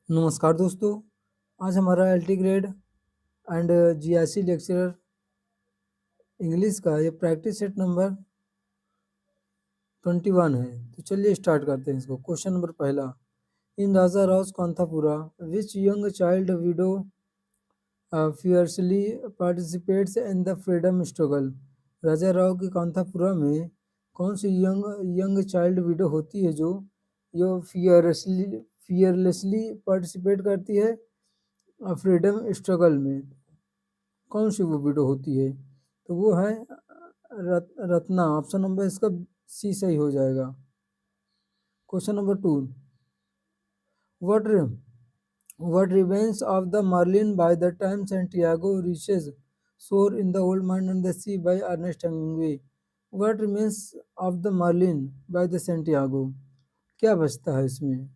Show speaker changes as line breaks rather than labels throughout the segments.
नमस्कार दोस्तों। आज हमारा एल्टीग्रेड एंड जीआईसी लेक्चरर इंग्लिश का ये प्रैक्टिस सेट नंबर 21 है। तो चलिए स्टार्ट करते हैं इसको। क्वेश्चन नंबर पहला, in Raja Rao Kanthapura which young child widow fiercely participates in the freedom struggle. Raja Rao की कांथापुरा में कौन सी यंग चाइल्ड विडो होती है जो फियरलेसली पार्टिसिपेट करती है फ्रीडम स्ट्रगल में। कौन सी वो विडो होती है? तो वो है रत्ना। ऑप्शन नंबर इसका सी सही हो जाएगा। Question number 2, what what remains of the Marlin by the time Santiago reaches shore in the Old Man and the Sea by Ernest Hemingway? What remains of the Marlin by the Santiago? क्या बचता है इसमें?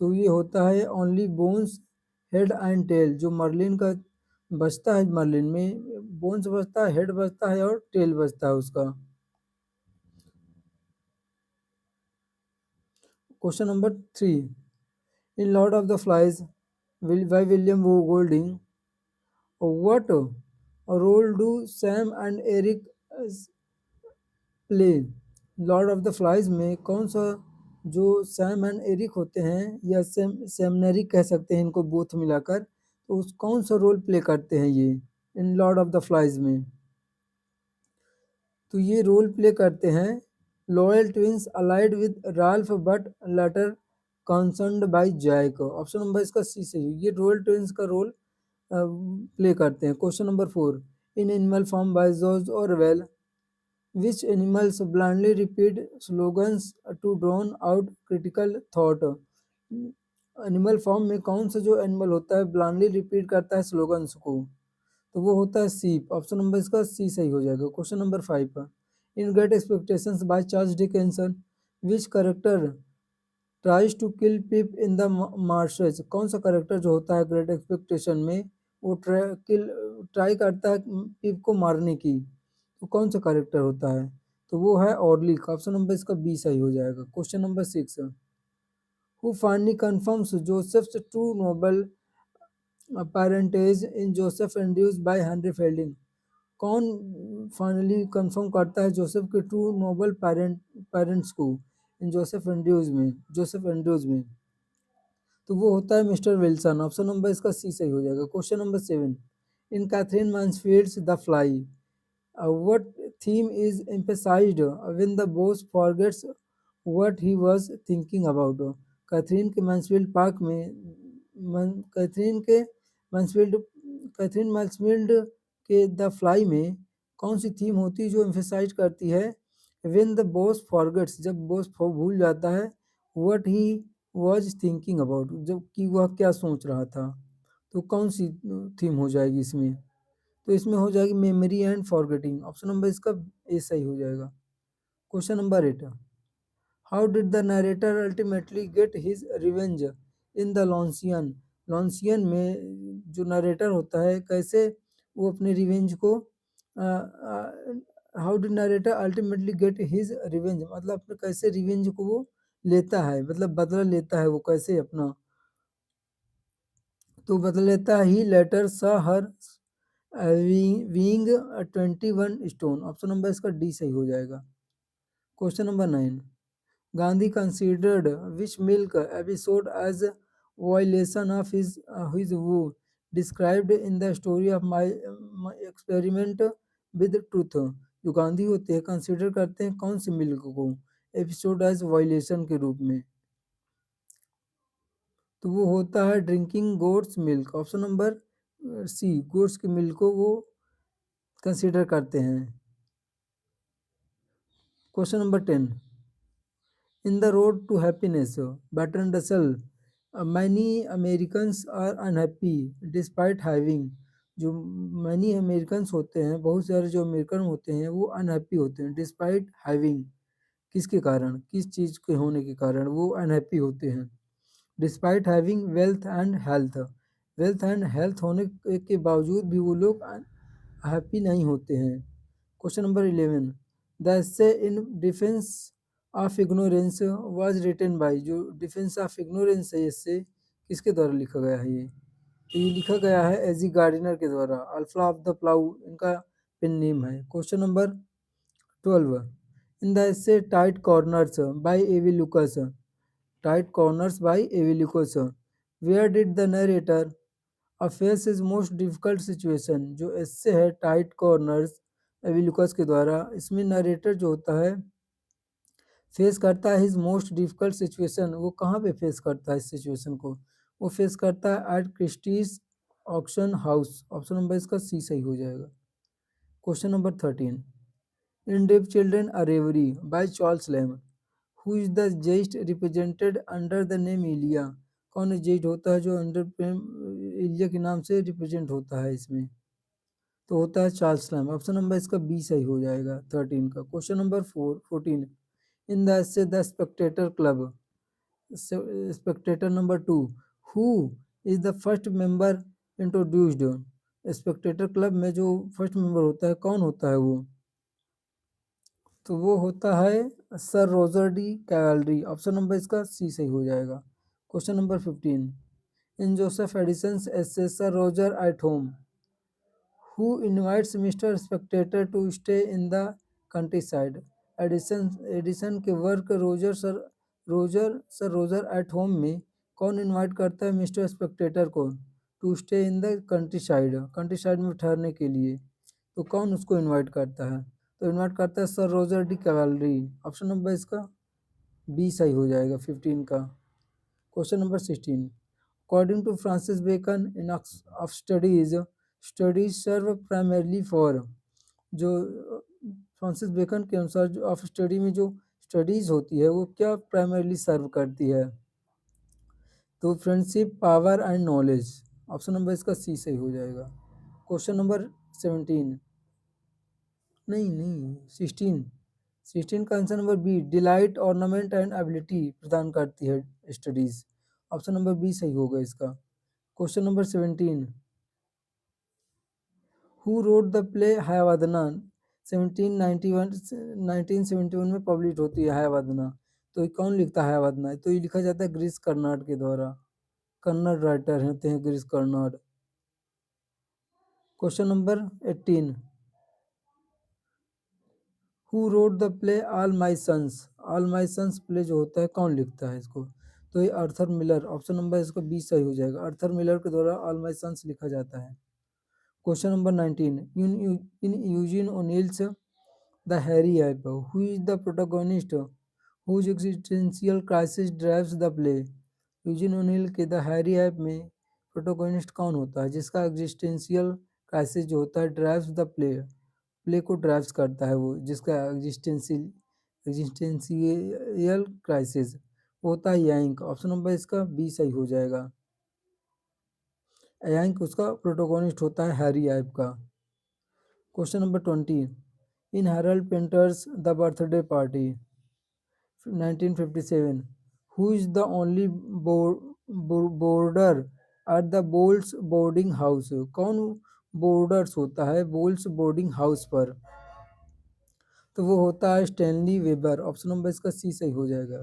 तो ये होता है only bones, head and tail. जो marlin का बचता है, मर्लिन में बोन्स बचता है, हेड बचता है और टेल बचता है उसका। Question number 3, in Lord of the flies by William O. Golding, what role do Sam and Eric play? Lord of the Flies में कौन सा जो सैम एंड एरिक होते हैं, या सेमनेरिक कह सकते हैं इनको बोथ मिलाकर, तो उस कौन सा रोल प्ले करते हैं ये in Lord of the Flies में? तो ये रोल प्ले करते हैं loyal twins allied with Ralph but later concerned by Jack. Option number इसका सी सही है। ये रॉयल ट्विंस का रोल प्ले करते हैं। Question number 4, in Animal Farm by George Orwell which animals blindly repeat slogans to drown out critical thought? Animal form में कौन सा जो एनिमल होता है ब्लाइंडली रिपीट करता है स्लोगन्स को? तो वो होता है सीप। ऑप्शन नंबर इसका सी सही हो जाएगा। Question number 5, in Great Expectations by Charles Dickenson which character tries to kill Pip in the marshes? कौन सा करेक्टर जो होता है ग्रेट एक्सपेक्टेशन में वो ट्राई करता है पिप को मारने की? तो कौन सा करेक्टर होता है? तो वो है ऑर्लिक। ऑप्शन नंबर इसका बी सही हो जाएगा। Question number 6, who finally confirms Joseph's true noble parentage in Joseph induced by Henry Fielding? कौन फाइनली कंफर्म करता है जोसेफ के ट्रू नोबल पेरेंट्स को इन जोसेफ एंड्रूज में? तो वो होता है मिस्टर विल्सन। ऑप्शन नंबर इसका सी सही हो जाएगा। Question number 7, in Katherine Mansfield's the fly what theme is emphasized when the boss forgets what he was thinking about? Katherine के मैंसफील्ड पार्क में कैथरीन के मैंसफील्ड कैथरीन मैंसफील्ड के the Fly में कौन सी थीम होती है जो एम्फेसाइज करती है when the boss forgets, जब बॉस भूल जाता है what he was thinking about, जब कि वह क्या सोच रहा था? तो कौन सी थीम हो जाएगी इसमें? तो इसमें हो जाएगी memory and forgetting. Option number इसका ए सही हो जाएगा। Question number 8, how did the narrator ultimately get his revenge in the लॉन्सियन? लॉन्सियन में जो नरेटर होता है कैसे वो अपने रिवेंज को how did narrator ultimately get his revenge, मतलब अपने कैसे रिवेंज को वो लेता है, मतलब बदला लेता है वो कैसे अपना? तो बदला लेता है ही लेटर सा her being 21 stone. Option number इसका डी सही हो जाएगा। Question number 9, Gandhi considered which milk episode as violation of his वो described in the story of my experiment with truth? जो गांधी होते हैं कंसीडर करते हैं कौन से मिल्क को एपिसोड एज वायलेशन के रूप में? तो वो होता है drinking goat's milk. Option number C, goat's के मिल्क को वो कंसीडर करते हैं। Question number 10, in the Road to Happiness Bertrand Russell many Americans are unhappy despite having. जो मैनी अमेरिकन्स होते हैं, बहुत सारे जो अमेरिकन होते हैं वो अनहैप्पी होते हैं डिस्पाइट हैविंग। किसके कारण, किस चीज़ के होने के कारण वो अनहैप्पी होते हैं? Despite having wealth and health. Wealth and health होने के बावजूद भी वो लोग हैप्पी नहीं होते हैं। Question number 11, the essay in defence of ignorance was written by. जो डिफेंस ऑफ इग्नोरेंस है इससे किसके द्वारा लिखा गया है ये? तो ये लिखा गया है एजी गार्डिनर के द्वारा। अल्फा ऑफ द प्लाउ इनका पेन नेम है। Question number 12, in the essay Tight Corners by EV Lucas, Tight Corners by EV Lucas, where did the narrator face is most difficult situation. जो essay है tight corners एवी Lucas के द्वारा, इसमें narrator जो होता है face करता है हिज मोस्ट डिफिकल्ट सिचुएशन। वो कहाँ पे फेस करता है इस सिचुएशन को? वो फेस करता है at Christie's auction house. Option number इसका सी सही हो जाएगा। Question number 13, in dip children a reverie by Charles Lamb, who is the jest represented under the name Elia. कौन जेस्ट होता है जो अंडर इलिया के नाम से रिप्रेजेंट होता है इसमें? तो होता है चार्ल्स लैम। ऑप्शन नंबर इसका बी सही हो जाएगा 13 का। क्वेश्चन नंबर 14, इन द से the Spectator club, Spectator number 2, who is the first member introduced. Spectator club में जो फर्स्ट मेंबर होता है कौन होता है वो? तो वो होता है Sir Roger de Coverley. Option number इसका सी सही हो जाएगा। Question number 15, in Joseph Addison essay Sir Roger at home, who invites Mr. Spectator to stay in the countryside। Addison के वर्क रोजर एट होम में कौन invite करता है Mister Spectator को to stay in the countryside में ठहरने के लिए? तो कौन उसको इनवाइट करता है? तो इनवाइट करता है Sir Roger de Coverley. Option number इसका बी सही हो जाएगा 15 का। Question number 16, according to Francis Bacon in of studies, studies serve primarily for. जो फ्रांसिस बेकन के अनुसार ऑफ स्टडी में जो स्टडीज होती है वो क्या प्राइमरली सर्व करती है? तो friendship, power and knowledge. Option number इसका सी सही हो जाएगा। क्वेश्चन नंबर 17, नहीं नहीं 16, 16 का answer number B, delight, ornament and ability प्रदान करती है स्टडीज। ऑप्शन नंबर बी सही होगा इसका। Question number 17, who wrote the play Hayavadana, 1791 1971 में पब्लिश होती है हयावादना। तो ये कौन लिखता है हयावादना? तो ये लिखा जाता है गिरीश कर्नाड के द्वारा। कन्नड़ राइटर होते हैं Girish Karnad. Question number 18, who wrote the play All My Sons. All My Sons play जो होता है कौन लिखता है इसको? तो ये अर्थर मिलर। ऑप्शन नंबर इसको बी सही हो जाएगा। अर्थर मिलर के द्वारा ऑल माई सन्स लिखा जाता है। Question number 19, in Eugene O'Neill's the hairy ape, who is the protagonist whose existential crisis drives the play. Eugene O'Neill के द हैरी ऐप में प्रोटोगोनिस्ट कौन होता है जिसका एग्जिस्टेंशियल क्राइसिस जो होता है ड्राइव्स द प्ले, प्ले को ड्राइव्स करता है वो, जिसका एग्जिस्टेंशियल क्राइसिस होता है यांक। ऑप्शन नंबर इसका बी सही हो जाएगा। यांक उसका प्रोटोगोनिस्ट होता है हैरी ऐप का। Question number 20, in Harold Pinter's the birthday Party 1957, who is the only boarder at the Boles boarding house. कौन बोर्डर्स होता है बोल्स बोर्डिंग हाउस पर? तो वो होता है स्टैनली वेबर। ऑप्शन नंबर इसका सी सही हो जाएगा।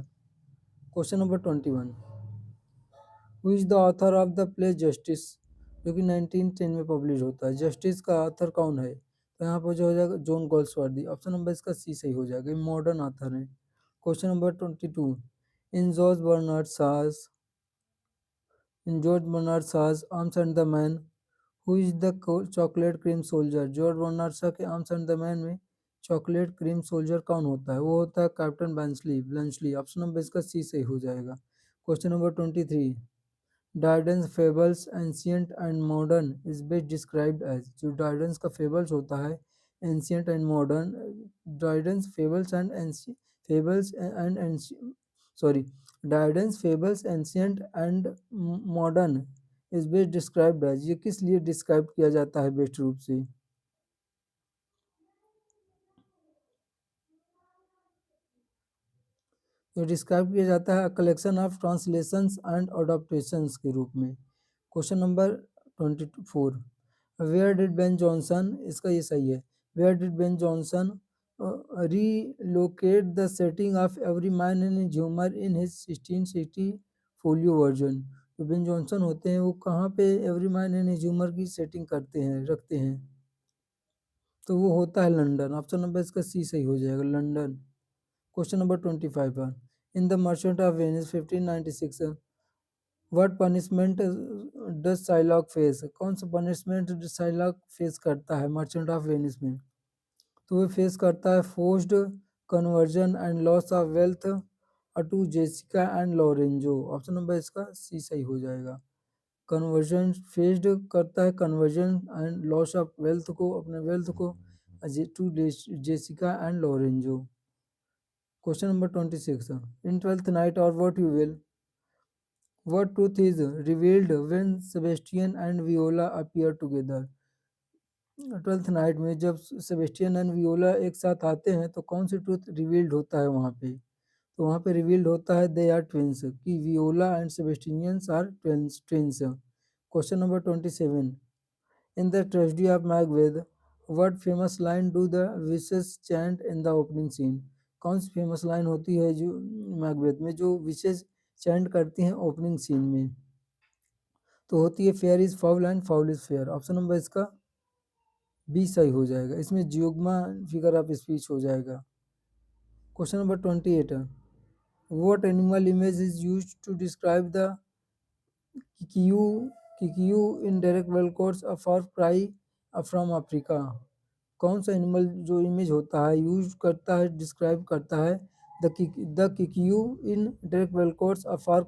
Question number 21, who is the author of the play justice, जो कि 1910 में पब्लिश होता है। जस्टिस का ऑथर कौन है? तो यहाँ पर जो हो जाएगा जॉन गोल्सवर्दी। ऑप्शन नंबर इसका सी सही हो जाएगा। ये मॉडर्न ऑथर है। Question number 22, in George Bernard Shaw's, in George Bernard Shaw's Arms and the Man, who is the chocolate cream soldier. George Bernard Shaw के आर्म्स एंड द मैन में chocolate cream soldier कौन होता है? वो होता है captain ब्लैंचली। Option number इसका C सही हो जाएगा। Question number 23, Dryden's fables ancient and modern is best described as. जो डार्डन्स का फेबल्स होता है ancient and modern, Dryden's fables and fables and sorry Dryden's fables ancient and modern is best described as, ये किस लिए describe किया जाता है बेस्ट रूप से? तो डिस्क्राइब किया जाता है collection of translations and adaptations के रूप में। Question number 24, where did Ben Jonson, इसका ये सही है, where did Ben Jonson relocate the setting of Every Man in ह्यूमर इन हिज 1660 फोलियो वर्जन। जो बेन जॉनसन होते हैं वो कहाँ पे एवरी मैन इन ह्यूमर की सेटिंग रखते हैं, तो वो होता है लंदन। ऑप्शन नंबर इसका सी सही हो जाएगा, लंदन। क्वेश्चन नंबर 25 पर, in the merchant of Venice 1596 what punishment does Psylocke face, कौन सा पनिशमेंट साइलॉक फेस करता है मर्चेंट ऑफ वेनिस में? तो वो फेस करता है forced conversion and loss of wealth to Jessica and Lorenzo. Option number इसका सी सही हो जाएगा। कन्वर्जन फेस्ड करता है, conversion and loss of wealth को, अपने वेल्थ को, to Jessica and Lorenzo. Question number 26, in twelfth night or what you will, what truth is revealed when Sebastian and Viola appear together? Twelfth night में जब Sebastian and Viola एक साथ आते हैं तो कौन सी ट्रूथ रिवील्ड होता है वहाँ पे? तो वहाँ पे रिवील्ड होता है दे आर ट्विंस, कि Viola and Sebastians are twins. Question number 27, in the tragedy of Macbeth what famous line do the witches chant in the opening scene? कौन सी फेमस लाइन होती है जो मैकबेथ में जो विशेस चैंट करती हैं ओपनिंग सीन में? तो होती है fair is foul and foul is fair. Option number इसका बी सही हो जाएगा, इसमें जियोग्मा फिगर ऑफ स्पीच हो जाएगा। Question number 28, what animal image is used to describe the Kikuyu Kikuyu in Derek Walcott's a far cry from Africa? कौन सा animal जो इमेज होता है यूज करता है, डिस्क्राइब करता है the Kikuyu in Derek Walcott's a far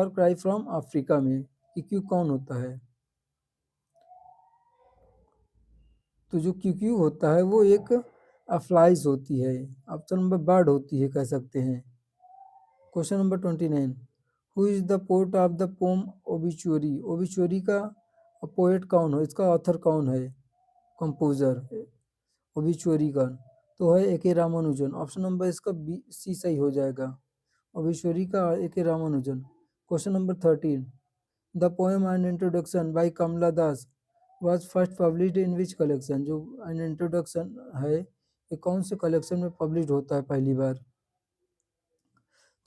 cry from Africa में? किकियू कौन होता है? तो जो क्यूक्यू होता है वो एक फ्लाइज होती है। ऑप्शन नंबर बर्ड होती है, कह सकते हैं। Question number 29, who is the poet of the poem obituary? Obituary का पोएट कौन है, इसका ऑथर कौन है, कंपोजर ओबिचुअरी का? तो है A K Ramanujan. Option number इसका बी सी सही हो जाएगा, ओबिचुअरी का A K Ramanujan. Question number 13, the poem and introduction by Kamala Das was first published in which collection? जो an introduction है ये कौन से कलेक्शन में पब्लिश होता है पहली बार?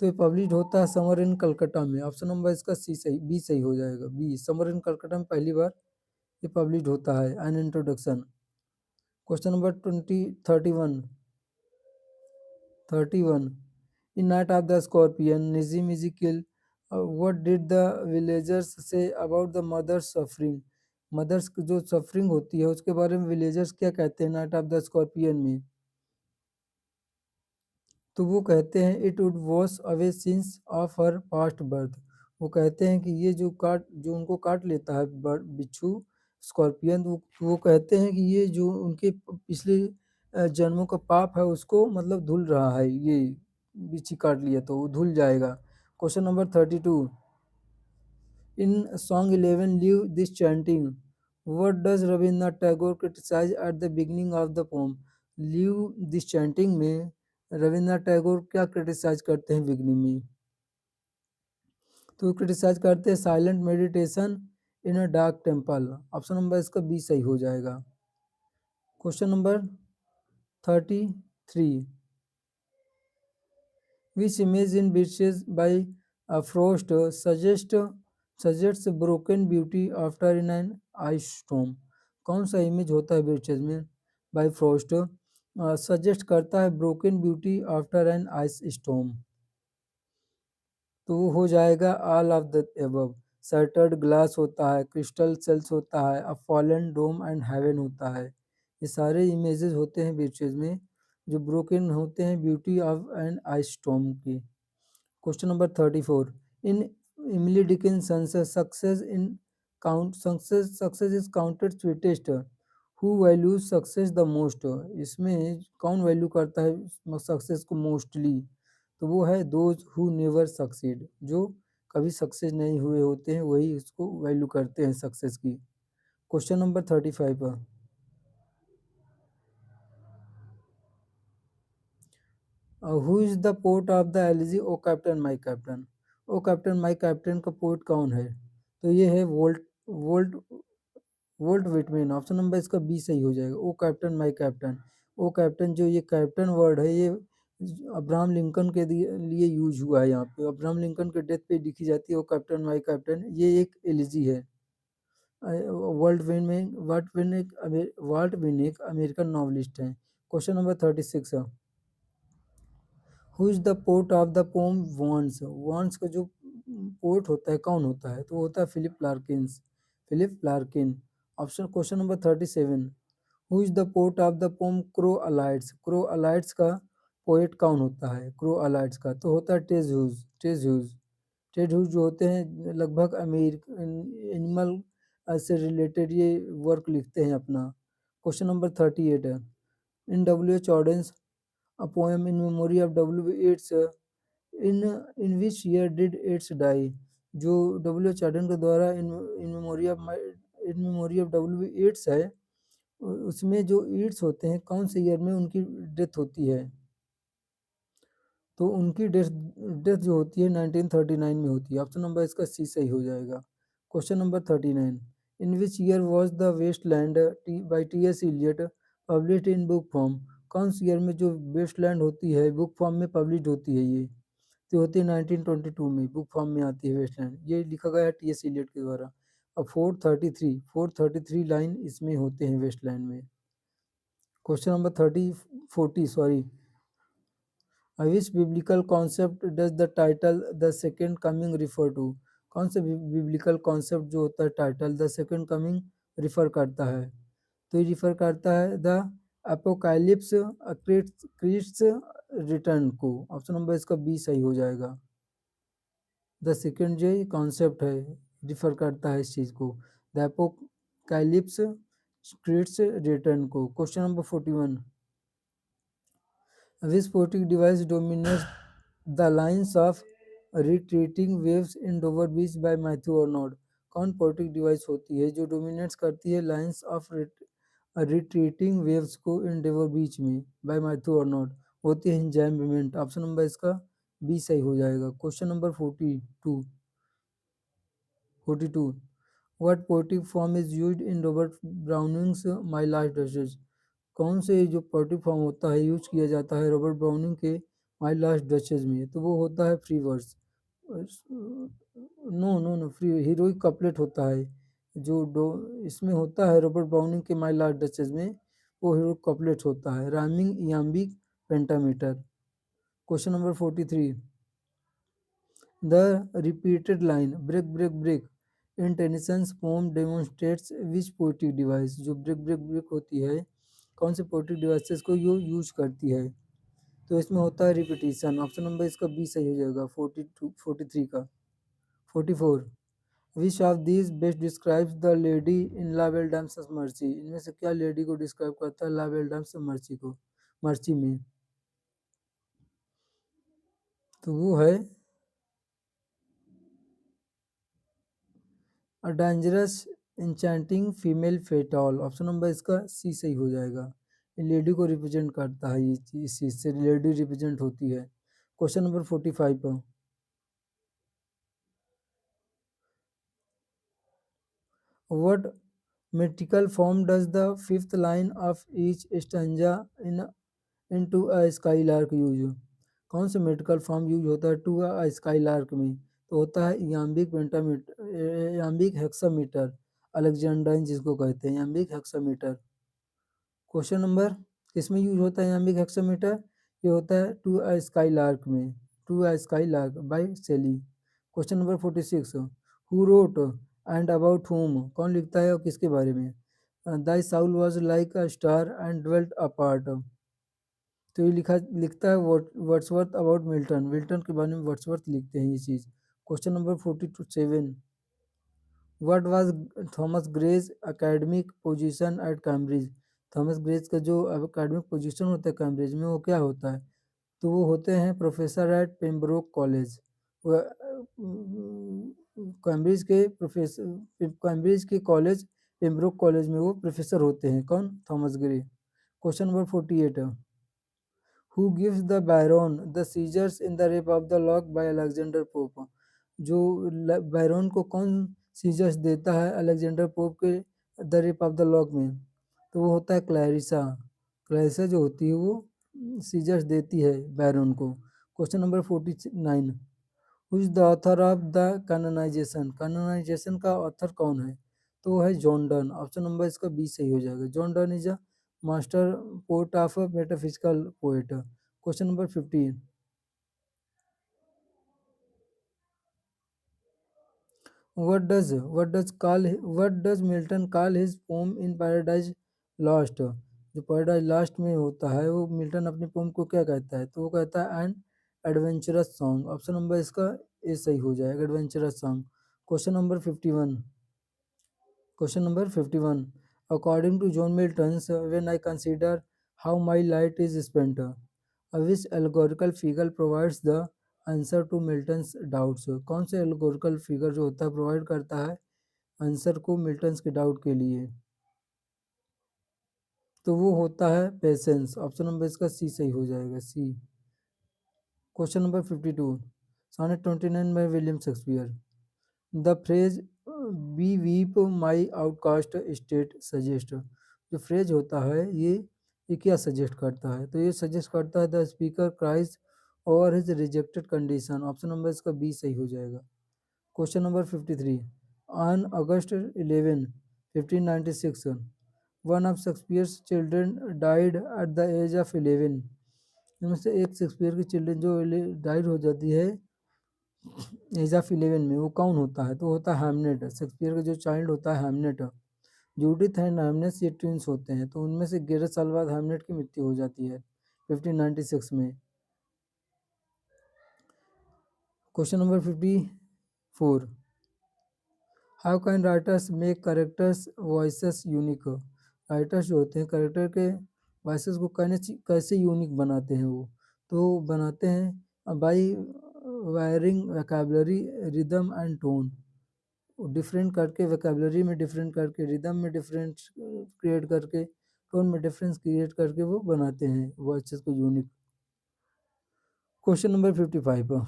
तो ये पब्लिश होता है समर इन कलकत्ता में। ऑप्शन नंबर इसका सी सही, बी सही हो जाएगा, बी समर इन कलकत्ता में पहली बार ये पब्लिश होता है an introduction. Question number 31, in Night of the Scorpion, Nizim Ezekiel, what did the villagers say about the mother's suffering? Mother's की जो सफरिंग होती है उसके बारे में विलेजर्स क्या कहते हैं नाइट ऑफ द स्कॉर्पियन में? तो वो कहते हैं it would wash away since of her past birth. वो कहते हैं कि ये जो उनको काट लेता है बिच्छू स्कॉर्पियन, वो कहते हैं कि ये जो उनके पिछले जन्मों का पाप है उसको मतलब धुल रहा है, ये बिच्छी काट लिया तो वो धुल जाएगा। Question number 32, in song 11 leave this chanting what does Rabindranath Tagore criticize at the beginning of the poem? Leave this chanting में रविन्द्रनाथ टैगोर क्या क्रिटिसाइज करते हैं बिगिनिंग में? तो क्रिटिसाइज करते हैं साइलेंट मेडिटेशन इन अ डार्क टेम्पल। ऑप्शन नंबर इसका बी सही हो जाएगा। Question number 33, which image in Beaches by Frost suggests broken beauty after in an ice storm? कौन सा इमेज होता है बीचेस में बाय फ्रॉस्ट सजेस्ट करता है broken beauty after an ice storm? तो वो हो जाएगा all of the above. Shattered glass होता है, क्रिस्टल सेल्स होता है, a fallen dome and heaven होता है। ये सारे इमेजेस होते हैं बीचेस में जो ब्रोकन होते हैं beauty of an ice storm की। Question number 34, in Emily Dickinson's success in count success is counted sweetest, who values success the most? इसमें कौन वैल्यू करता है सक्सेस को मोस्टली? तो वो है दोज हु नेवर सक्सीड, जो कभी सक्सेस नहीं हुए होते हैं वही इसको वैल्यू करते हैं सक्सेस की। क्वेश्चन नंबर 35 पर, who is the poet of the elegy O captain my captain? O captain my captain का पोर्ट कौन है? तो ये है Walt Walt Whitman. Option number इसका बी सही हो जाएगा, O captain my captain. O captain जो ये कैप्टन वर्ड है ये अब्राहम लिंकन के लिए यूज हुआ है यहाँ पे। अब्राहम लिंकन के डेथ पे लिखी जाती है वो कैप्टन माई कैप्टन। ये एक एलिजी है। वाल्ट विन एक अमेरिकन नॉवलिस्ट हैं। क्वेश्चन नंबर 36 है। Who is the poet of the poem once? Once का जो पोर्ट होता है कौन होता है? तो वो होता है Philip Larkins, Philip Larkin. Option question number 37। Who is the poet of the poem crow alights? Crow alights का पोएट कौन होता है? क्रो अलाइड्स का तो होता है Ted Hughes, Ted Hughes. Ted Hughes जो होते हैं लगभग एनिमल से रिलेटेड ये वर्क लिखते हैं अपना। क्वेश्चन नंबर 38 है। In W H Auden's a poem in memory of W. Yeats. In in which year did Yeats die? जो डब्ल्यू एच आर्डन के द्वारा इन मेमोरी ऑफ डब्ल्यू एट्स है, उसमें जो ईट्स होते हैं कौन से ईयर में उनकी डेथ होती है? तो उनकी डेथ डेथ जो होती है 1939 में होती है। ऑप्शन नंबर इसका सी सही हो जाएगा। Question number 39। In which year was the Waste Land by T S Eliot publish in book form? कौन सी ईयर में जो वेस्ट लैंड होती है बुक फॉर्म में पब्लिश होती है? ये तो होती है 1922 में बुक फॉर्म में आती है वेस्ट लैंड। ये लिखा गया है टी एस इलियट के द्वारा। अब 433 लाइन इसमें होते हैं वेस्ट लैंड में। Question number 40 sorry. Which biblical concept does the title The Second Coming refer to? कौन से बिब्लिकल कॉन्सेप्ट जो होता है title the second coming refer करता है? तो ये रिफर करता है द अपोकालिप्स क्रिस्ट्स रिटर्न को। ऑप्शन नंबर इसका बी सही हो जाएगा। द सेकंड जो कॉन्सेप्ट है रिफर करता है इस चीज को, द अपोकालिप्स क्रिस्ट्स रिटर्न को। Question number 41। Which poetic device dominates the lines of retreating waves in Dover Beach by Matthew Arnold? कौन पोएटिक डिवाइस होती है जो डोमिनेट्स करती है लाइंस ऑफ रिट्रीटिंग वेव्स को इन डोवर बीच में बाय मैथ्यू अर्नोल्ड? होती है एंजाइममेंट। ऑप्शन नंबर इसका बी सही हो जाएगा। Question number 42। What poetic form is used in Robert Browning's My Last Duchess? कौन से जो पोएटिक फॉर्म होता है यूज किया जाता है रॉबर्ट ब्राउनिंग के माई लास्ट डचेस में? तो वो होता है free verse. No no no free heroic couplet होता है जो दो इसमें होता है रॉबर्ट ब्राउनिंग के माई लास्ट डचेस में। वो हीरोइक कपलेट होता है rhyming iambic pentameter. Question number 43। The repeated line break break break in Tennyson's poem demonstrates which poetic device? जो break break break होती है कौन से पोएटिक डिवाइसेस को यूज करती है? तो इसमें होता है रिपीटिशन। ऑप्शन नंबर इसका बी सही हो जाएगा 43 का। 44। Which of these best describes the lady in la belle dame sans merci? इनमें से क्या लेडी को डिस्क्राइब करता है ला बेल डैम्स मर्सी को, मर्सी में? तो वो है a dangerous enchanting female fatale. Option number इसका सी सही हो जाएगा। ये लेडी को रिप्रेजेंट करता है, ये इस चीज से लेडी रिप्रेजेंट होती है। क्वेश्चन नंबर 45 पर। What metrical form does the fifth line of each stanza in into a sky lark use? कौन से मेट्रिकल फॉर्म यूज होता है टू अ स्काई लार्क में? तो होता है iambic pentameter, iambic hexameter, alexandrine जिसको कहते हैं इयाम्बिक हेक्सामीटर। क्वेश्चन नंबर किसमें यूज होता है इयाम्बिक हेक्सामीटर? ये होता है टू अ स्काई लार्क में, to a skylark by Shelley. Question number 46। Who wrote and about whom? कौन लिखता है और किसके बारे में? Thy soul was like a star and dwelt apart. तो ये लिखता है वर्ड्सवर्थ अबाउट मिल्टन, मिल्टन के बारे में वर्ड्सवर्थ लिखते हैं ये चीज़। Question number 47। What was Thomas Gray's academic position at Cambridge? Thomas Gray's का जो एकेडमिक पोजीशन होता है कैम्ब्रिज में वो क्या होता है? तो वो होते हैं professor at Pembroke college. Cambridge के प्रोफेसर, कैम्ब्रिज के कॉलेज पेम्ब्रोक कॉलेज में वो प्रोफेसर होते हैं कौन? Thomas Gray. क्वेश्चन नंबर 48 है। Who gives the Baron the scissors in the Rape of the Lock by Alexander Pope? जो बायरन को कौन सीजर्स देता है अलेक्जेंडर पोप के the Rape of the Lock में? तो वो होता है क्लैरिसा। क्लैरिसा जो होती है वो सीजर्स देती है बैरन को। Question number 49, who is the author of the Canonization, Canonization का ऑथर कौन है? तो वो है जॉन डन। ऑप्शन नंबर इसका बी सही हो जाएगा। John Donne is a master poet of metaphysical poet. Question number 15, what does Milton call his poem in Paradise Lost? जो पैराडाइज लास्ट में होता है वो मिल्टन अपनी पोम को क्या कहता है? तो वो कहता है an adventurous song. Option number इसका ए सही हो जाएगा, adventurous song. Question number 51, question number 51, according to John Milton, when I consider how my light is spent, which allegorical figure provides the answer to Milton's doubts? कौन से एल्गोरिकल figure जो होता है provide करता है आंसर को मिल्टन्स के doubt के लिए? तो वो होता है पेशेंस। ऑप्शन नंबर इसका सी सही हो जाएगा, C. Question number 52, sonnet 29 by William Shakespeare, the phrase beweep my outcast state suggest, जो फ्रेज होता है ये क्या सजेस्ट करता है? तो ये सजेस्ट करता है द स्पीकर क्राइज और his rejected condition. Option number इसका बी सही हो जाएगा। Question number 53, on August 11 1596 one of Shakespeare's children died at the age of 11। इनमें से एक शेक्सपियर की चिल्ड्रन जो डाइड हो जाती है एज ऑफ 11 में, वो कौन होता है? तो होता है हैमनेट। शेक्सपियर का जो चाइल्ड होता है हैमनेट, जूडिथ एंड हैमनेट ये ट्विंस होते हैं। तो उनमें से 11 साल बाद हैमनेट की मृत्यु हो जाती है 1596 में। Question number 54, how can writers make characters voices unique? Writers जो होते हैं करेक्टर के वॉइसेस को कैसे यूनिक बनाते हैं? वो तो बनाते हैं by varying vocabulary, rhythm and tone. Different करके वोकैबुलरी में डिफरेंट करके, रिदम में डिफरेंट क्रिएट करके, टोन में डिफरेंस क्रिएट करके वो बनाते हैं वॉइसेस को unique. Question number 55,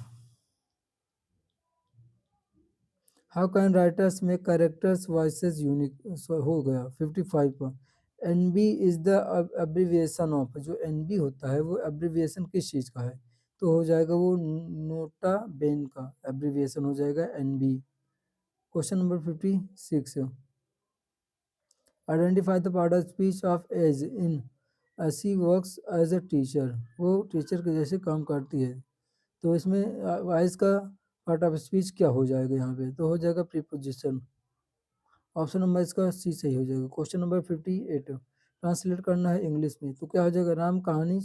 how can writers make characters voices unique? हो गया 55 पर। N B is the abbreviation of, जो एन बी होता है वो अब्रीविएशन किस चीज़ का है? तो हो जाएगा वो नोटा बेन का अब्रीविएशन हो जाएगा N B. Question number 56, identify the part of speech of as in she works as a teacher, वो टीचर के जैसे काम करती है। तो इसमें वाइस का पार्ट ऑफ स्पीच क्या हो जाएगा यहाँ पे? तो हो जाएगा प्रीपोजिशन। ऑप्शन नंबर इसका सी सही हो जाएगा। क्वेश्चन नंबर 58, ट्रांसलेट करना है इंग्लिश में। तो क्या हो जाएगा? राम कहानी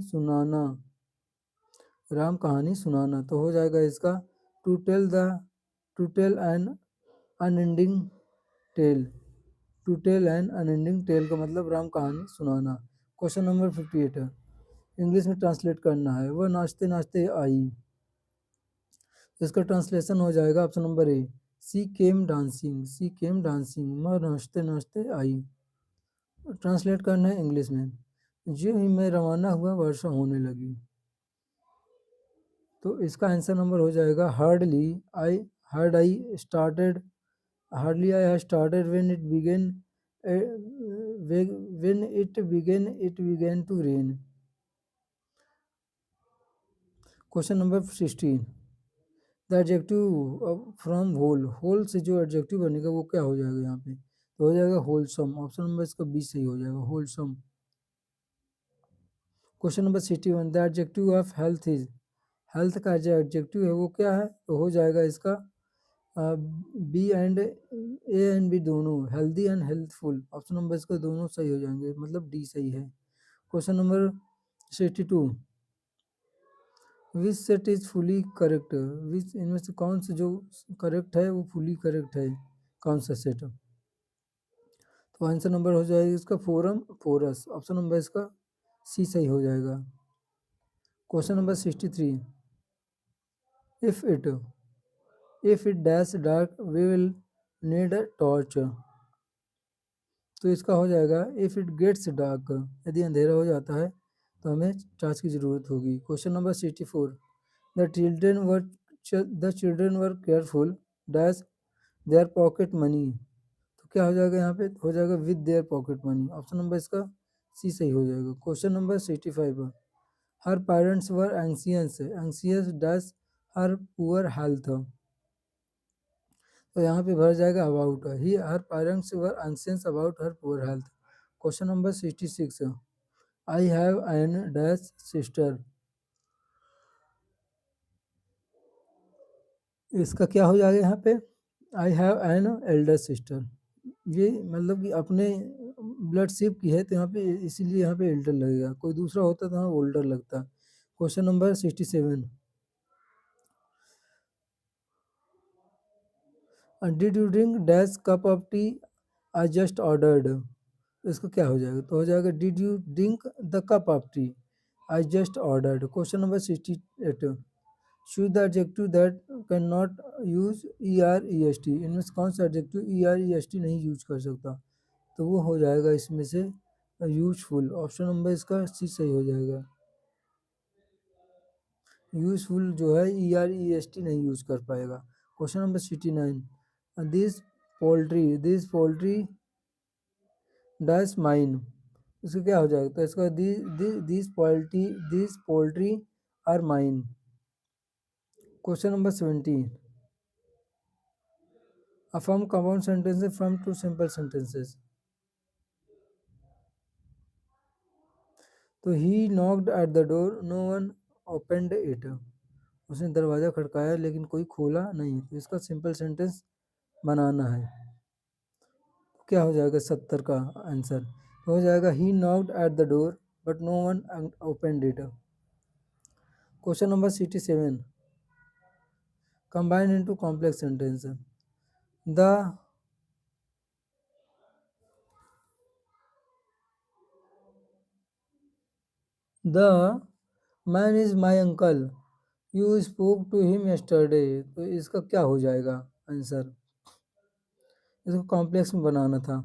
सुनाना, राम कहानी सुनाना। तो हो जाएगा इसका to tell the to tell an unending tale, to tell an unending tale का मतलब राम कहानी सुनाना। क्वेश्चन नंबर 58 है, इंग्लिश में ट्रांसलेट करना है। वह नाचते नाचते आई, इसका ट्रांसलेशन हो जाएगा option number A, she came dancing, she came dancing, वह नाचते नाचते आई। ट्रांसलेट करना है इंग्लिश में, जो ही मैं रवाना हुआ वर्षा होने लगी। तो इसका आंसर नंबर हो जाएगा I heard I started hardly I have started when it began to rain. Question number 16, the adjective from whole से जो एडजेक्टिव बनेगा वो क्या हो जाएगा यहाँ पे? तो हो जाएगा होलसम। ऑप्शन नंबर इसका बी सही हो जाएगा, wholesome. Question number 61, the adjective of health is, health का जो एडजेक्टिव है वो क्या है? तो हो जाएगा इसका बी एंड बी दोनों, healthy and healthful. Option number इसका दोनों सही हो जाएंगे, मतलब डी सही है। Question number 62, which set is fully correct, which इनमें से कौन सा जो करेक्ट है वो फुली करेक्ट है, कौन सा सेट? तो आंसर नंबर हो जाएगा इसका फोरम फोरस। ऑप्शन नंबर इसका सी सही हो जाएगा। Question number 63, if it dash dark we will need a torch. तो इसका हो जाएगा इफ इट गेट्स डार्क, यदि अंधेरा हो जाता है तो हमें टॉर्च की ज़रूरत होगी। Question number 64, the children were careful dash their pocket money. तो क्या हो जाएगा यहाँ पे? हो जाएगा with their pocket money. Option number इसका सी सही हो जाएगा। Question number 65, her parents were anxious, anxious does her poor health, तो यहाँ पे भर जाएगा about, he her parents were anxious about her poor health. Question number 66, I have an dash sister, इसका क्या हो जाएगा यहाँ पे, I have an elder sister, ये मतलब कि अपने ब्लड शिप की है तो यहाँ पे इसीलिए यहाँ पे एल्डर लगेगा, कोई दूसरा होता तो यहाँ ओल्डर लगता। Question number 67, did you drink dash cup of T I just ordered, इसका क्या हो जाएगा, तो हो जाएगा did you drink the cup of T I just ordered. Question number 68, choose the adjective that can not use E R E S T, इनमें से कौन सा एडजेक्टिव ई आर ई एस टी नहीं यूज कर सकता, तो वो हो जाएगा इसमें से यूजफुल। ऑप्शन नंबर इसका सी सही हो जाएगा। यूजफुल जो है E R E S T नहीं यूज कर पाएगा। Question number 69, this poultry dash mine, इसका क्या हो जाएगा, तो इसका this poultry are mine. Question number 70, affirm compound sentences from two simple sentences, तो he knocked at the door no one opened it, उसने दरवाज़ा खड़काया लेकिन कोई खोला नहीं, तो इसका सिंपल सेंटेंस बनाना है। क्या हो जाएगा 70 का आंसर, तो हो जाएगा he knocked at the door but no one opened it. Question number 67, combine into complex sentence, the man is my uncle you spoke to him yesterday, तो इसका क्या हो जाएगा आंसर, इसको कॉम्प्लेक्स में बनाना था,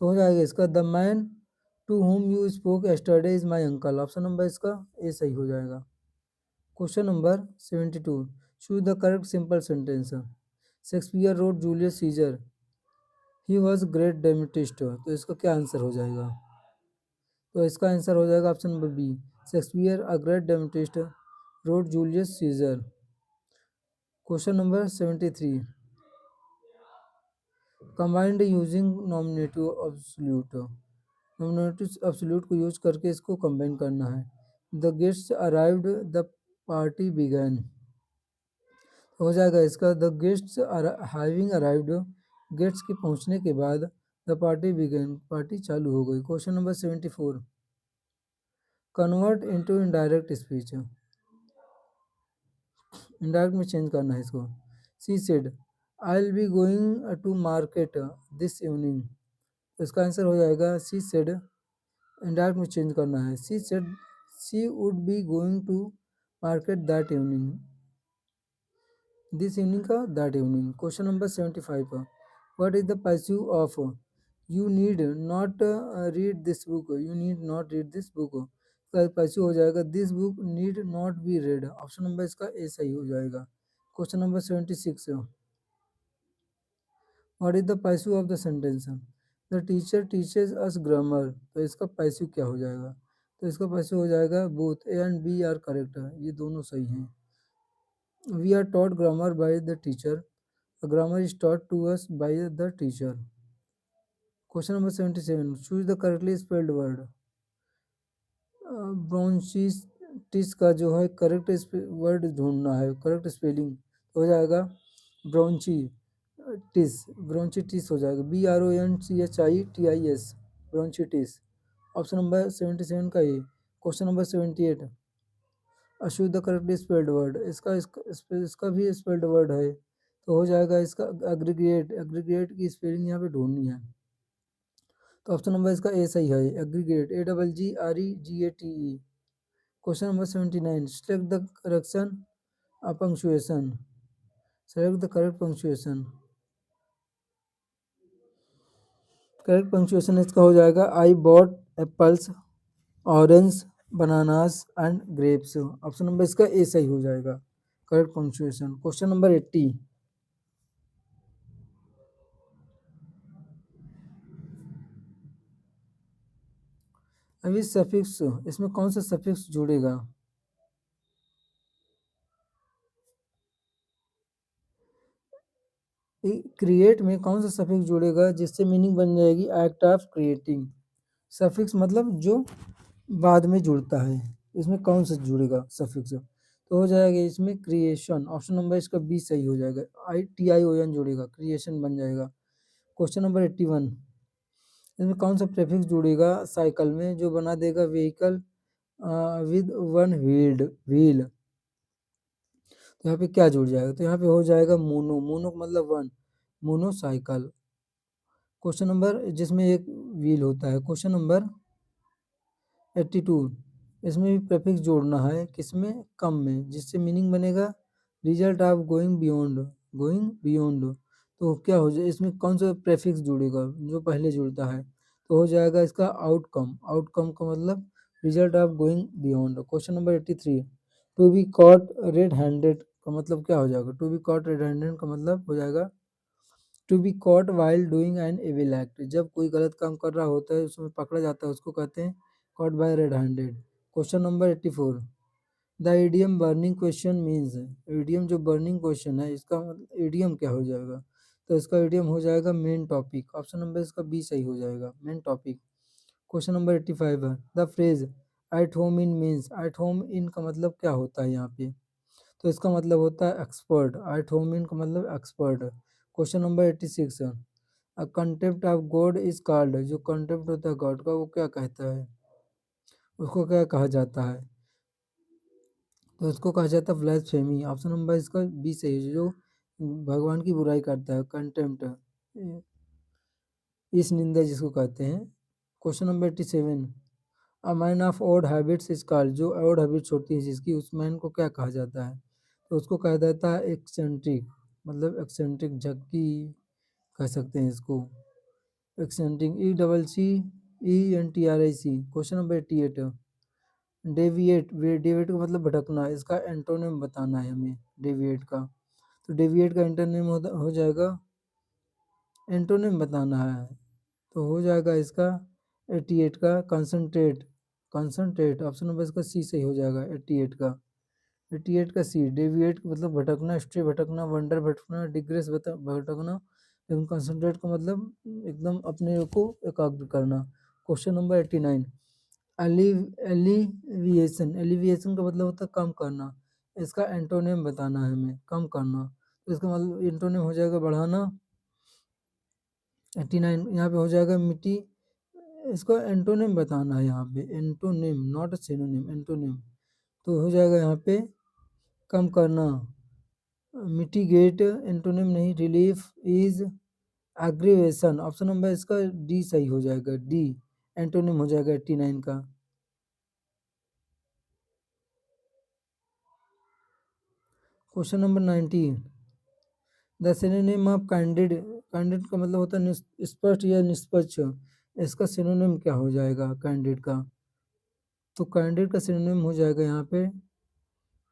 तो हो जाएगा इसका the man to whom you spoke yesterday is my uncle. Option number इसका ए सही हो जाएगा। Question number 72, choose the correct simple sentence, Shakespeare wrote Julius Caesar he was great dramatist, तो इसका क्या आंसर हो जाएगा, तो इसका आंसर हो जाएगा option number B, Shakespeare a great dramatist wrote Julius Caesar. Question number 73, combined using nominative absolute, nominative absolute को यूज करके इसको कंबाइन करना है। The guests arrived the party began, हो जाएगा इसका the guests having arrived, guests के पहुंचने के बाद द पार्टी बिगैन, पार्टी चालू हो गई। Question number 74, convert into indirect speech, indirect में चेंज करना है इसको। She said I will be going to market this evening, तो इसका आंसर हो जाएगा सी सेड, इनडायरेक्ट में चेंज करना है, she said she would be going to market that evening, this evening का that evening. Question number 75, what is the passive of you need not read this book, you need not read this book, का passive हो जाएगा this book need not be red. Option number इसका A सही हो जाएगा। Question number 76, what is the passive of the sentence, the teacher teaches us grammar, तो इसका passive क्या हो जाएगा, तो इसका पैसिव हो जाएगा both A and B are correct, ये दोनों सही हैं। We are taught grammar by the teacher. Grammar is taught to us by the teacher. Question number 77. Choose the correctly spelled word. ब्रोंचिटिस का जो है करेक्ट वर्ड ढूंढना है, करेक्ट स्पेलिंग हो जाएगा ब्रोंचिटिस, ब्रोंचिटिस हो जाएगा BRONCHITIS, ब्रोंचिटिस। ऑप्शन नंबर 77 का ये। क्वेश्चन नंबर 78, अशुद्ध करेक्टली स्पेल्ड वर्ड, इसका भी स्पेल्ड वर्ड है, तो हो जाएगा इसका एग्रीगेट, एग्रीगेट की स्पेलिंग यहाँ पे ढूंढनी है, तो ऑप्शन नंबर इसका ए सही है, aggregate AGGREGATE। Question number 79, select the correction punctuation, select the correct punctuation, correct punctuation इसका हो जाएगा I bought apples orange bananas and grapes. Option number इसका ए सही हो जाएगा, करेक्ट पंक्चुएशन। क्वेश्चन नंबर 80, अभी सफिक्स, इसमें कौन सा सफिक्स जुड़ेगा? क्रिएट में कौन सा सफिक्स जुड़ेगा जिससे मीनिंग बन जाएगी एक्ट ऑफ क्रिएटिंग? सफिक्स मतलब जो बाद में जुड़ता है, इसमें कौन सा जुड़ेगा सफिक्स? तो हो जाएगा इसमें क्रिएशन। ऑप्शन नंबर इसका बी सही हो जाएगा। ITION जुड़ेगा, क्रिएशन बन जाएगा। क्वेश्चन नंबर 81, इसमें कौन सा प्रेफिक्स जुड़ेगा साइकिल में जो बना देगा व्हीकल विद वन व्हील? तो यहाँ पे क्या जुड़ जाएगा? तो यहाँ पे हो जाएगा मोनो। मोनो का मतलब वन, मोनोसाइकिल। क्वेश्चन नंबर, जिसमें एक व्हील होता है। क्वेश्चन नंबर 82, इसमें भी प्रेफिक्स जोड़ना है, किसमें? कम में, जिससे मीनिंग बनेगा रिजल्ट ऑफ गोइंग बियॉन्ड। तो क्या हो जाए, इसमें कौन सा प्रेफिक्स जुड़ेगा जो पहले जुड़ता है? तो हो जाएगा इसका आउटकम। आउटकम का मतलब result of going beyond. Question number 83, to be caught red handed का मतलब क्या हो जाएगा? To be caught red handed का मतलब हो जाएगा to be caught while doing an evil act. जब कोई गलत काम कर रहा होता है उसमें पकड़ा जाता है, उसको कहते हैं caught by red handed. Question number 84, the idiom burning question means. Idiom जो बर्निंग क्वेश्चन है, इसका इडियम क्या हो जाएगा? तो इसका इडियम हो जाएगा मेन टॉपिक। ऑप्शन नंबर इसका बी सही हो जाएगा, मेन टॉपिक। क्वेश्चन नंबर 85 है, the phrase at home in means. At home in का मतलब क्या होता है यहाँ पे? तो इसका मतलब होता है एक्सपर्ट। एट होम इन का मतलब एक्सपर्ट। क्वेश्चन नंबर 86 है, a contempt of God is called. जो कंटेम्प्ट होता है गॉड का, वो क्या कहता है? उसको क्या कहा जाता है? तो इसको कहा जाता है ब्lasphemy। ऑप्शन नंबर इसका बी सही है, जो भगवान की बुराई करता है, कंटेम्प्ट, इस निंदा जिसको कहते हैं। Question number 87, a man of odd habits is called. जो ऑड हैबिट्स होती है जिसकी, उस मैन को क्या कहा जाता है? तो उसको कहा जाता है एक्सेंट्रिक। मतलब एक्सेंट्रिक, झक्की कह सकते हैं इसको, eccentric. ECCENTRIC। Question number 88, deviate. Deviate का मतलब भटकना, इसका एंटोनिम बताना है हमें डेविएट का। तो डेविएट का एंटोनिम हो जाएगा, एंटोनिम बताना है, तो हो जाएगा इसका 88 का कंसंट्रेट। कंसंट्रेट, ऑप्शन नंबर इसका सी सही हो जाएगा 88 का। 88 का सी। डेविएट मतलब भटकना, स्ट्रे भटकना, वंडर भटकना, डिग्रेस भटकना। लेकिन कंसंट्रेट का मतलब एकदम अपने को एकाग्र करना। Question number 89, alleviation. एलिविएशन का मतलब होता है कम करना, इसका एंटोनिम बताना है हमें, कम करना। तो इसका मतलब एंटोनिम हो जाएगा बढ़ाना। 89 यहाँ पे हो जाएगा मिट्टी। इसको एंटोनिम बताना है यहाँ पे, एंटोनिम नॉट सिनोनिम, एंटोनिम। तो हो जाएगा यहाँ पे कम करना। मिटिगेट एंटोनिम नहीं, relief is aggravation. Option number इसका डी सही हो जाएगा, डी एंटोनिम हो जाएगा 89 का। Question number 90, the synonym of candid. Candid का मतलब होता है स्पष्ट या निष्पक्ष। इसका सिनोनिम क्या हो जाएगा कैंडिड का? तो कैंडिड का सिनोनिम हो जाएगा यहाँ पे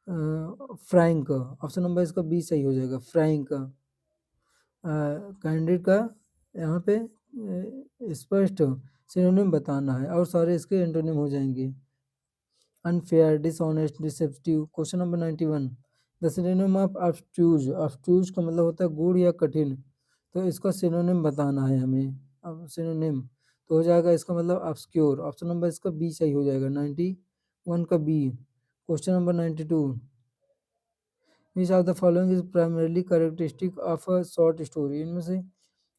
फ्रैंक। ऑप्शन नंबर इसका बी सही हो जाएगा, फ्रैंक। कैंडिड का यहाँ पे स्पष्ट सिनोनिम बताना है, और सारे इसके एंटोनिम हो जाएंगे। Unfair, dishonest, deceptive. Question number 91, the synonym of obtuse. Obtuse का मतलब होता है गूढ़ या कठिन। तो इसका सिनोनिम बताना है हमें। अब सिनोनिम तो हो जाएगा इसका मतलब ऑब्सक्योर। ऑप्शन नंबर इसका बी सही हो जाएगा, 91 का B. Question number 92, which of the following is primarily characteristic of a short story. इनमें से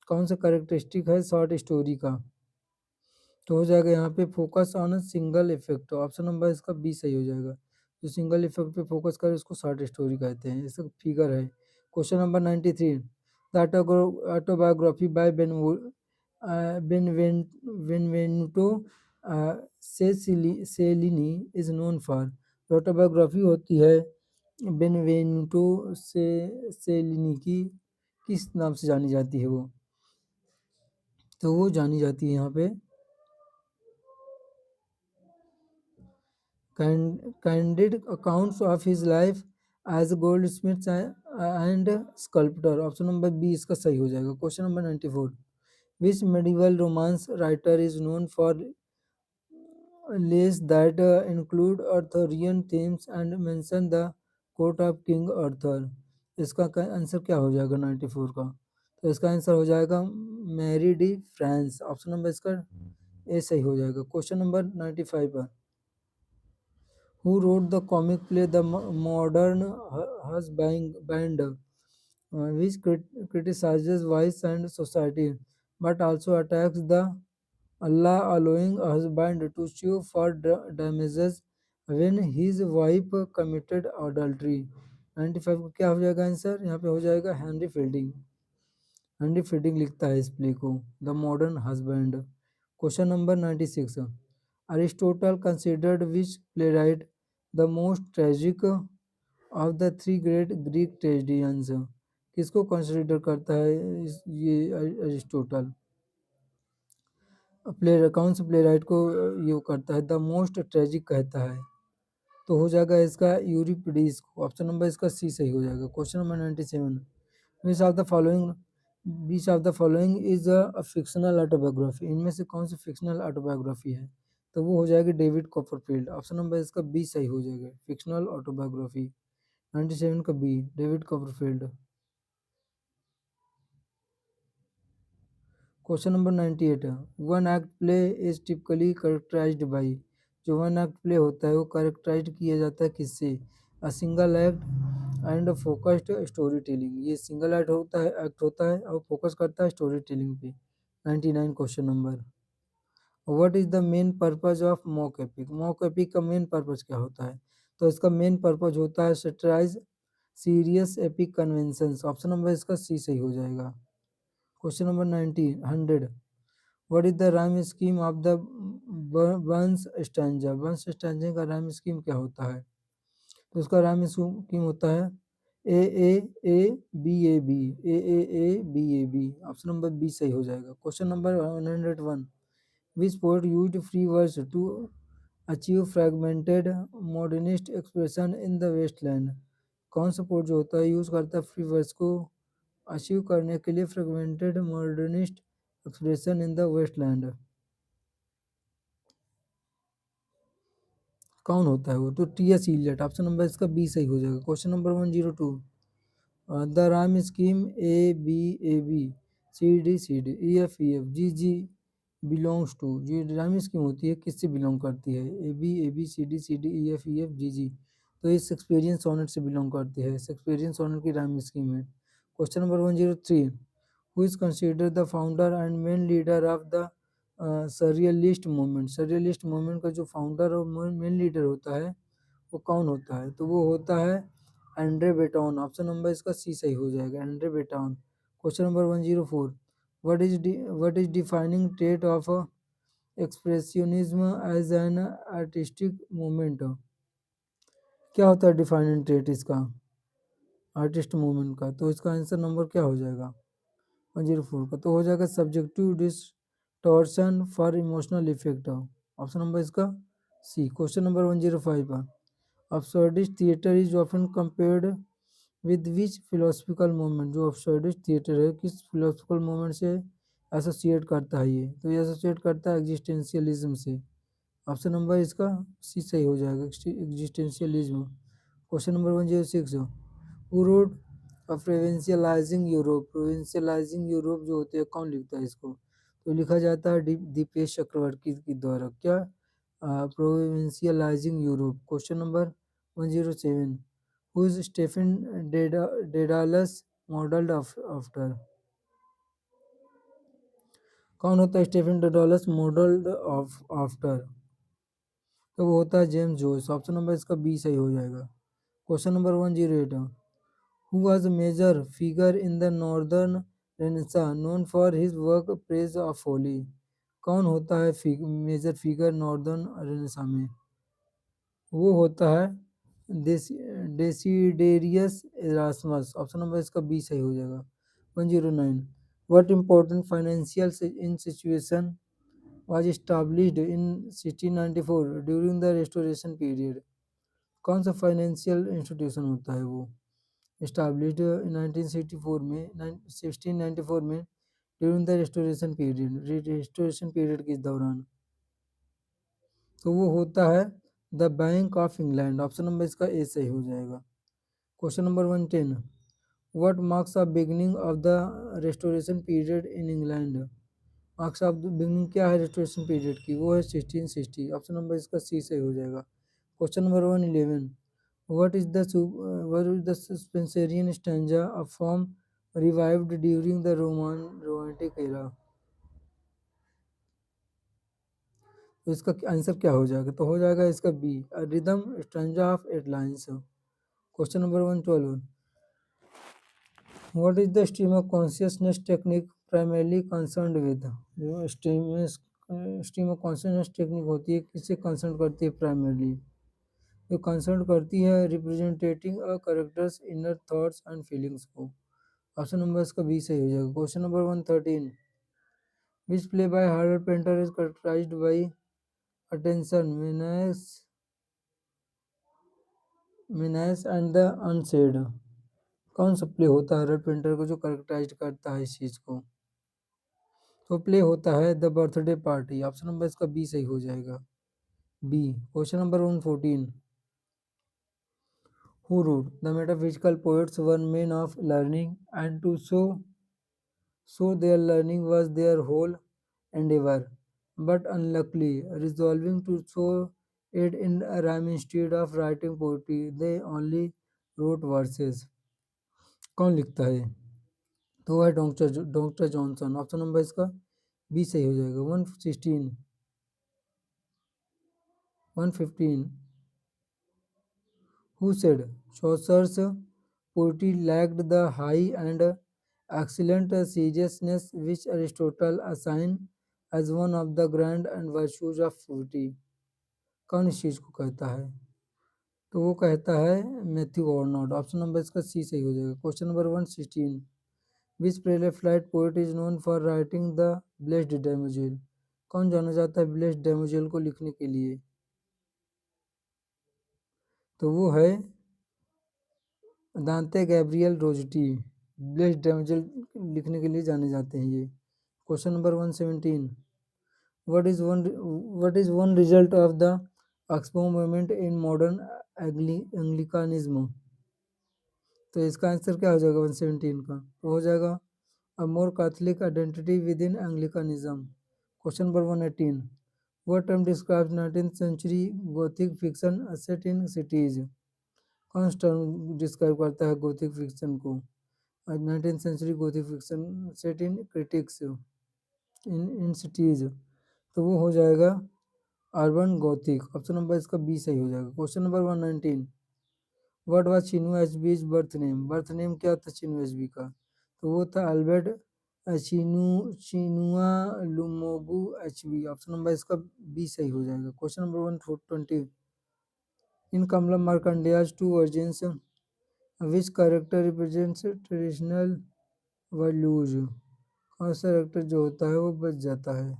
कौन सा कैरेक्टरिस्टिक है शॉर्ट स्टोरी का? तो हो जाएगा यहाँ पे focus on single effect. Option number इसका बी सही हो जाएगा, जो सिंगल इफेक्ट पे फोकस करे उसको शॉर्ट स्टोरी कहते हैं। इसका फिगर है। Question number 93, the autobiography by Benvenuto Cellini is known for. Autobiography होती है बेनवेनुटो सेलिनी की, किस नाम से जानी जाती है वो? तो वो जानी जाती है यहाँ पे candid accounts of his life as a goldsmith and sculptor। Option number B इसका सही हो जाएगा। Question number 94, which medieval romance writer is known for lays that include Arthurian themes and mention the court of King Arthur। इसका answer क्या हो जाएगा 94 का? तो इसका आंसर हो जाएगा Marie de France. Option number इसका ए सही हो जाएगा। क्वेश्चन नंबर 95 पर who wrote the comic play The Modern Husband, which criticizes vice and society, but also attacks the Allah, allowing a husband to sue for damages when his wife committed adultery। 95 को क्या हो जाएगा answer? यहाँ पे हो जाएगा Henry fielding. Henry fielding लिखता है इस प्ले को, the modern husband. Question number 96, Aristotle considered which playwright the most tragic of the three great Greek tragedians. किसको कंसिडर करता है ये अरिस्टोटल? प्ले कौन से प्लेराइट को ये करता है द मोस्ट ट्रेजिक कहता है? तो हो जाएगा इसका यूरिपिडीज को। ऑप्शन नंबर इसका सी सही हो जाएगा। Question number 97, which of the following beach of the following is a fictional autobiography. इनमें से कौन सी फिक्शनल ऑटोबायोग्राफी है? तो वो हो जाएगी डेविड कॉपरफील्ड। ऑप्शन नंबर इसका बी सही हो जाएगा, फिक्शनल ऑटोबायोग्राफी 97 का B, David Copperfield. Question number 98, one act play is typically characterized by. जो वन एक्ट प्ले होता है वो करेक्टराइज किया जाता है किससे? A single act and focused story telling. ये सिंगल एक्ट होता है और फोकस करता है स्टोरी टेलिंग पे। 99 question number, what is the main purpose of mock epic. Mock epic का मेन पर्पज क्या होता है? तो इसका मेन पर्पज होता है satirize serious epic conventions. Option number इसका सी सही हो जाएगा। Question number 90 100, what is the rhyme scheme of the Burns stanza. Burns stanza का राइम स्कीम क्या होता है? तो उसका राइम स्कीम होता है A A A B A B, A A A B A B. Option number B सही हो जाएगा। Question number 101, which poet used free verse to achieve fragmented modernist expression in the Waste Land. कौन सा poet जो होता है use करता है फ्री वर्स को अचीव करने के लिए fragmented modernist expression in the Waste Land? कौन होता है वो? तो T S Eliot. Option number इसका बी सही हो जाएगा। Question number 102, the rhyme scheme A B A B C D E F G G belongs to. ये राइम स्कीम होती है किससे बिलोंग करती है? A B C D E F G. तो ये शेक्सपियरियन सोनेट से बिलोंग करती है। शेक्सपियरियन सोनेट की राइम स्कीम है। Question number 103, who is consider the founder and main leader of the surrealist movement. Surrealist movement का जो फाउंडर और मेन लीडर होता है वो कौन होता है? तो वो होता है एंड्रे बेटॉन। ऑप्शन नंबर इसका सी सही हो जाएगा, André Breton. Question number 104, what is defining trait of expressionism as an artistic movement. क्या होता है डिफाइनिंग ट्रेट इसका आर्टिस्ट मूवमेंट का? तो इसका आंसर नंबर क्या हो जाएगा 104 का? तो हो जाएगा subjective distortion for emotional effect. Option number इसका C. Question number 105, absurdist theater is often compared with which philosophical movement। जो absurdist theater है किस philosophical movement से एसोसिएट करता है? ये तो ये एसोसिएट करता है एग्जिस्टेंशियलिज्म से। ऑप्शन नंबर इसका सी सही हो जाएगा, existentialism. Question number 106, who wrote provincializing Europe. Provincializing Europe जो होते हैं कौन लिखता है इसको? तो लिखा जाता है दीपेश चक्रवर्ती के द्वारा। क्या provincializing Europe. Question number 107, who is Stephen Dedalus modelled after. कौन होता है स्टेफन डेडालस मॉडल्ड आफ्टर? तो वो होता है जेम्स जोइस। ऑप्शन नंबर इसका बी सही हो जाएगा। Question number 108, who was a major figure in the Northern Renaissance known for his work Praise of Folly. कौन होता है मेजर फिगर नॉर्दर्न रेनेसां में? वो होता है डेसिडेरियस एरास्मस। ऑप्शन नंबर इसका बी सही हो जाएगा। 109, what important financial institution was established in 1694 during the restoration period। कौन सा फाइनेंशियल इंस्टीट्यूशन होता है वो established 1964 में 1694 में during the restoration period. Restoration period के दौरान। तो वो होता है the bank of England. Option number इसका ए सही हो जाएगा। Question number 110, what marks the beginning of the restoration period in England. Marks of the beginning क्या है रेस्टोरेशन पीरियड की, वो है 1660। ऑप्शन नंबर इसका सी सही हो जाएगा। Question number 111, what is the Spenserian stanza a form revived during the roman romantic era. तो इसका आंसर क्या हो जाएगा, तो हो जाएगा इसका B, rhythm stanza of eight lines. Question number 112, what is the stream of consciousness technique primarily concerned with. जो स्ट्रीम ऑफ कॉन्शियसनेस टेक्निक होती है किससे कंसर्न करती है प्राइमरली, जो कंसर्न करती है representing a characters inner thoughts and feelings को। ऑप्शन नंबर इसका बी सही हो जाएगा। Question number 113, which play by Harold Pinter is characterized by attention menace and the unsaid. कौन सा प्ले होता है हार्डर पेंटर को जो करेक्टराइज करता है इस चीज को, तो प्ले होता है the birthday party. Option number इसका बी सही हो जाएगा, बी। क्वेश्चन नंबर 114, who wrote the metaphysical poets were men of learning and to so their learning was their whole endeavor, but unluckily resolving to sow it in a rhyme instead of writing poetry, they only wrote verses। कौन लिखता है, तो वो है doctor Johnson. Option number इसका B सही हो जाएगा। 116 115, who said Chaucer's poetry lacked the high and excellent seriousness which Aristotle assigned as one of the grand and virtues of poetry। कौन इस चीज को कहता है, तो वो कहता है मैथ्यू ऑर्नोट। ऑप्शन नंबर इसका सी सही हो जाएगा। Question number 116, which pre-Raphaelite poet is known for writing the blessed damozel. कौन जाना जाता है ब्लेस्ड डैमोजेल को लिखने के लिए, तो वो है दांते गैब्रियल रोजटी। ब्लेस्ड डैमोजेल लिखने के लिए जाने जाते हैं ये। Question number 117, what is one result of the Oxford movement in modern Anglicanism. तो इसका आंसर क्या हो जाएगा 117 का, तो हो जाएगा a more Catholic identity within Anglicanism. Question number 118, what term describes 19th century gothic fiction set in cities. कौन सा टर्म डिस्क्राइब करता है गोथिक फिक्शन को, 19th century gothic fiction set in critics in cities, तो वो हो जाएगा urban gothic. Option number इसका बी सही हो जाएगा। Question number 119, what was Chinua Achebe's birth name क्या था चिनुआ एचबी का, तो वो था Albert Chinualumogu Achebe. Option number इसका बी सही हो जाएगा। Question number 120, in Kamala Markandaya's two virgins which character represents traditional values. कौन सा कैरेक्टर जो होता है वो बच जाता है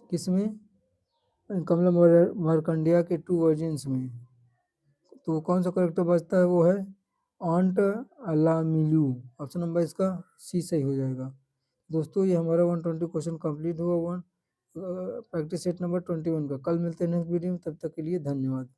किसमें, कमला मार्कंडेया के टू वर्जिन्स में, तो कौन सा करेक्टर बचता है वो है ऑन्ट अलामिलू। ऑप्शन नंबर इसका सी सही हो जाएगा। दोस्तों ये हमारा 120 क्वेश्चन कंप्लीट हुआ, वन प्रैक्टिस सेट नंबर 21 का। कल मिलते हैं नेक्स्ट वीडियो में, तब तक के लिए धन्यवाद।